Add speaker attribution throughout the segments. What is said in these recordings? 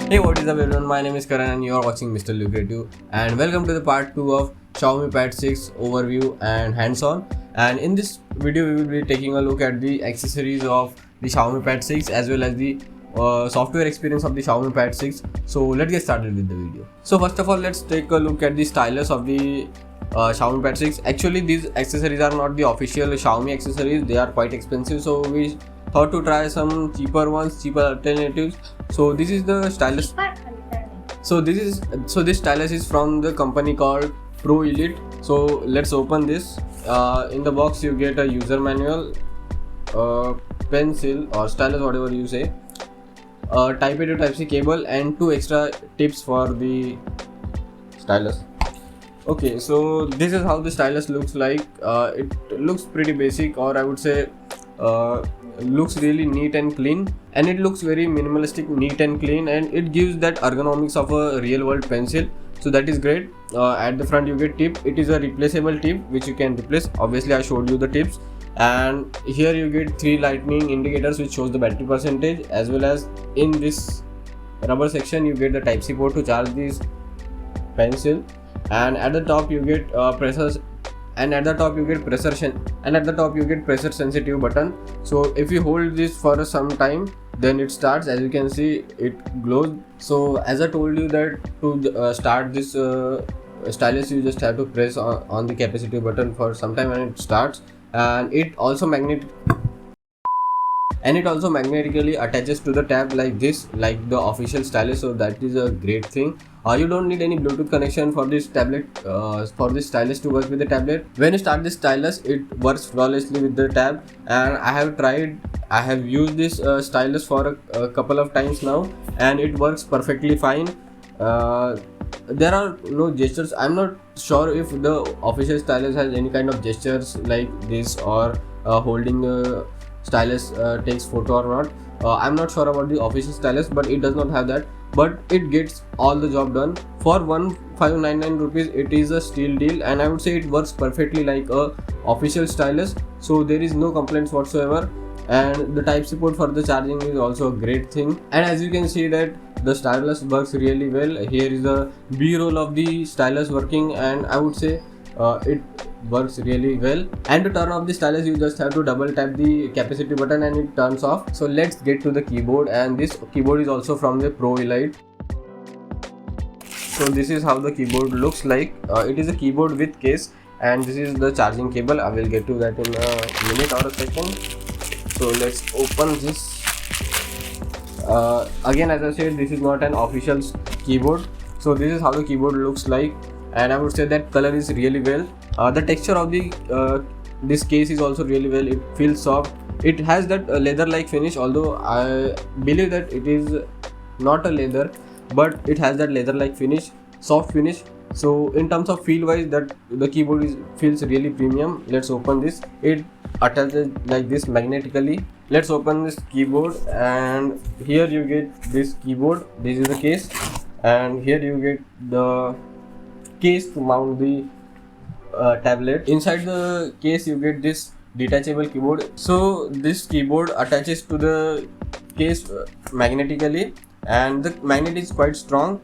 Speaker 1: Hey, what is up everyone, my name is Karan and you are watching MrLucrative, and welcome to the part 2 of Xiaomi Pad 6 overview and hands-on. And in this video we will be taking a look at the accessories of the Xiaomi Pad 6 as well as the software experience of the Xiaomi Pad 6. So let's get started with the video. So first of all, let's take a look at the stylus of the Xiaomi Pad 6. Actually, these accessories are not the official Xiaomi accessories, they are quite expensive, so we thought to try some cheaper alternatives. So this is the stylus. So this stylus is from the company called Pro Elite. So let's open this. In the box you get a user manual, pencil or stylus, whatever you say, Type A to Type C cable, and 2 extra tips for the stylus. Okay, so this is how the stylus looks like. It looks pretty basic, or I would say looks really neat and clean, and it looks very minimalistic, neat and clean, and it gives that ergonomics of a real world pencil, so that is great. At the front you get tip. It is a replaceable tip which you can replace. Obviously I showed you the tips, and here you get 3 lightning indicators which shows the battery percentage, as well as in this rubber section you get the Type C port to charge this pencil, and at the top you get pressure sensitive button. So if you hold this for some time, then it starts. As you can see, it glows. So as I told you that to start this stylus, you just have to press on the capacitive button for some time and it starts. And it also magnetically attaches to the tab like this, like the official stylus. So that is a great thing. You don't need any Bluetooth connection for this tablet, for this stylus to work with the tablet. When you start this stylus, it works flawlessly with the tab, and I have used this stylus for a couple of times now, and it works perfectly fine. There are no gestures. I'm not sure if the official stylus has any kind of gestures like this, or holding a stylus takes photo or not. I'm not sure about the official stylus, but it does not have that, but it gets all the job done. For 1599 rupees, it is a steal deal, and I would say it works perfectly like a official stylus, so there is no complaints whatsoever. And the Type C port for the charging is also a great thing, and as you can see that the stylus works really well. Here is a B-roll of the stylus working, and I would say it works really well. And to turn off the stylus, you just have to double tap the capacitive button and it turns off. So let's get to the keyboard, and this keyboard is also from the Pro Elite. So this is how the keyboard looks like. It is a keyboard with case, and this is the charging cable. I will get to that in a minute or a second. So let's open this. Again, as I said, this is not an official keyboard. So this is how the keyboard looks like, and I would say that color is really well. The texture of the this case is also really well. It feels soft. It has that leather like finish, although I believe that it is not a leather, but it has that leather like finish, soft finish. So in terms of feel wise, that the keyboard feels really premium. Let's open this. It attaches like this magnetically. Let's open this keyboard, and here you get this keyboard. This is the case, and here you get the case to mount the tablet. Inside the case you get this detachable keyboard. So this keyboard attaches to the case magnetically, and the magnet is quite strong.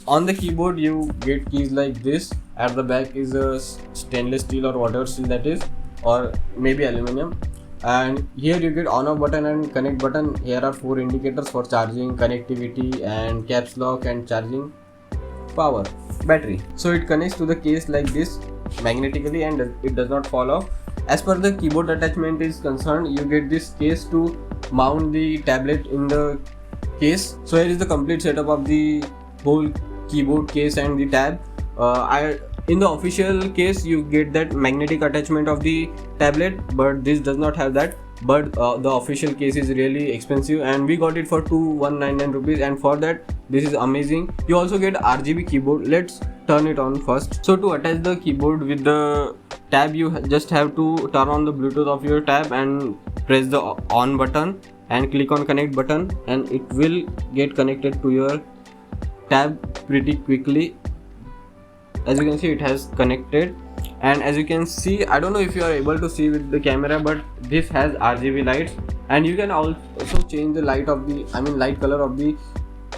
Speaker 1: On the keyboard you get keys like this. At the back is a stainless steel or whatever steel that is, or maybe aluminum. And here you get on off button and connect button. Here are 4 indicators for charging, connectivity, and caps lock and charging, power, battery. So it connects to the case like this magnetically, and it does not fall off. As per the keyboard attachment is concerned, you get this case to mount the tablet in the case. So here is the complete setup of the whole keyboard case and the tab. In the official case you get that magnetic attachment of the tablet, but this does not have that. But the official case is really expensive, and we got it for 2199 rupees, and for that this is amazing. You also get RGB keyboard. Let's turn it on first. So to attach the keyboard with the tab, you just have to turn on the Bluetooth of your tab and press the on button and click on connect button, and it will get connected to your tab pretty quickly. As you can see, it has connected, and as you can see, I don't know if you are able to see with the camera, but this has RGB lights, and you can also change the light color of the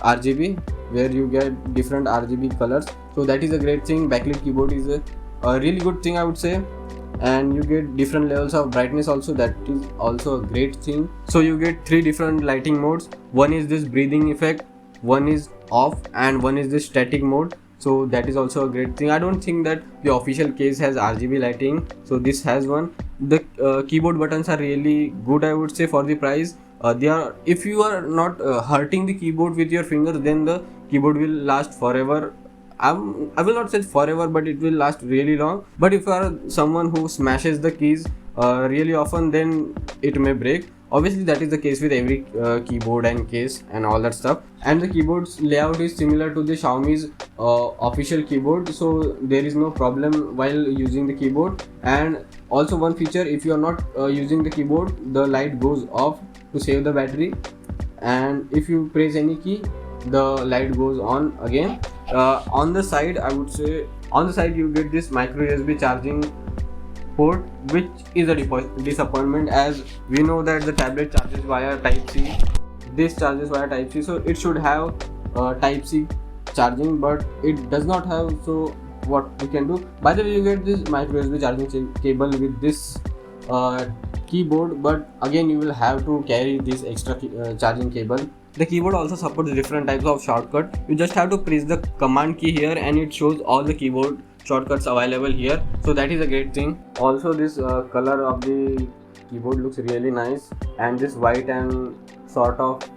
Speaker 1: RGB, where you get different RGB colors. So that is a great thing. Backlit keyboard is a really good thing, I would say. And you get different levels of brightness also, that is also a great thing. So you get 3 different lighting modes. One is this breathing effect, one is off, and one is this static mode. So that is also a great thing. I don't think that the official case has RGB lighting, so this has one. The keyboard buttons are really good, I would say, for the price. They are, if you are not hurting the keyboard with your fingers, then the keyboard will last forever. I will not say forever, but it will last really long. But if you are someone who smashes the keys really often, then it may break. Obviously that is the case with every keyboard and case and all that stuff. And the keyboard's layout is similar to the Xiaomi's official keyboard, so there is no problem while using the keyboard. And also one feature, if you are not using the keyboard, the light goes off to save the battery, and if you press any key, the light goes on again. On the side, I would say, on the side you get this micro USB charging port, which is a disappointment, as we know that the tablet charges via Type-C. This charges via Type-C, so it should have Type-C charging, but it does not have. So what we can do, by the way, you get this micro USB charging cable with this keyboard, but again you will have to carry this extra charging cable. The keyboard also supports different types of shortcut. You just have to press the command key here and it shows all the keyboard shortcuts available here, so that is a great thing. Also this color of the keyboard looks really nice, and this white and sort of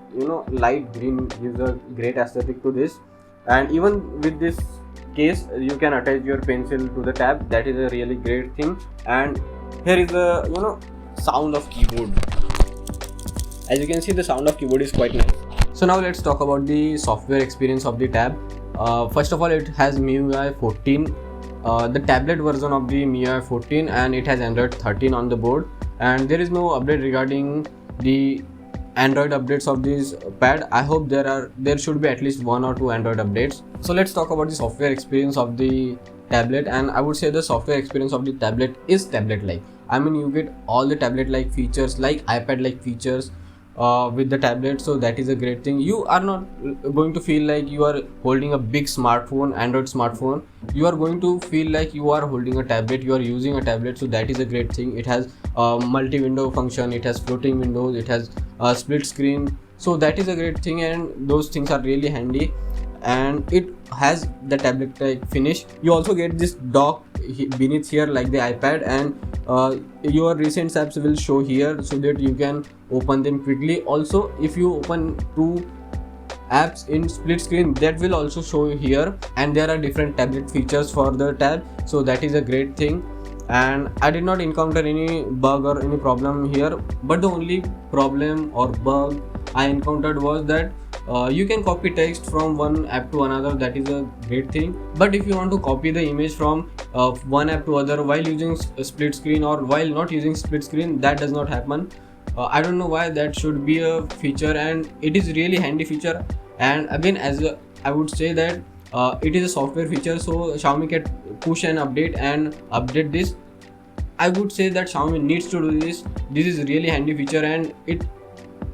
Speaker 1: light green gives a great aesthetic to this. And even with this case, you can attach your pencil to the tab. That is a really great thing. And here is the sound of keyboard. As you can see, the sound of keyboard is quite nice. So now let's talk about the software experience of the tab. First of all, it has MIUI 14, the tablet version of the MIUI 14, and it has Android 13 on the board. And there is no update regarding the Android updates of this pad. I hope there should be at least 1 or 2 Android updates. So let's talk about the software experience of the tablet, and I would say the software experience of the tablet is tablet-like. I mean, you get all the tablet-like features, like iPad-like features with the tablet, so that is a great thing. You are not going to feel like you are holding a big smartphone, Android smartphone. You are going to feel like you are holding a tablet, you are using a tablet, so that is a great thing. It has multi-window function, it has floating windows, it has split screen, so that is a great thing, and those things are really handy. And it has the tablet like finish. You also get this dock beneath here like the iPad, and your recent apps will show here so that you can open them quickly. Also, if you open 2 apps in split screen, that will also show here, and there are different tablet features for the tab, so that is a great thing. And I did not encounter any bug or any problem here, but the only problem or bug I encountered was that you can copy text from one app to another. That is a great thing. But if you want to copy the image from one app to other while using split screen or while not using split screen, that does not happen. I don't know why. That should be a feature, and it is really handy feature. And again, I would say that it is a software feature, so Xiaomi can push an update and update this. I would say that Xiaomi needs to do this. This is a really handy feature, and it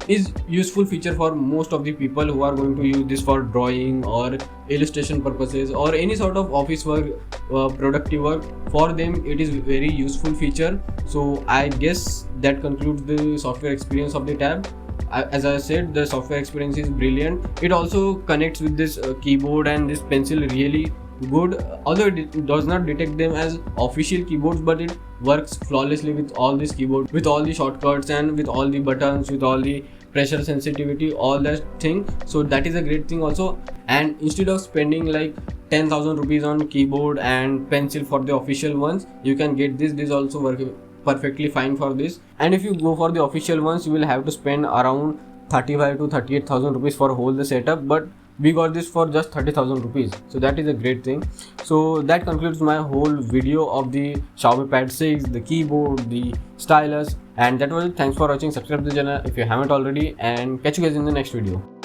Speaker 1: is useful feature for most of the people who are going to use this for drawing or illustration purposes or any sort of office work, productive work. For them it is very useful feature. So I guess that concludes the software experience of the tab. As I said, the software experience is brilliant. It also connects with this keyboard and this pencil really good, although it does not detect them as official keyboards, but it works flawlessly with all this keyboard, with all the shortcuts and with all the buttons, with all the pressure sensitivity, all that thing. So that is a great thing also. And instead of spending like 10,000 rupees on keyboard and pencil for the official ones, you can get this also work perfectly fine for this. And if you go for the official ones, you will have to spend around 35 to 38,000 rupees for whole the setup, but we got this for just 30,000 rupees, so that is a great thing. So that concludes my whole video of the Xiaomi Pad 6, the keyboard, the stylus, and that was it. Thanks for watching. Subscribe to the channel if you haven't already, and catch you guys in the next video.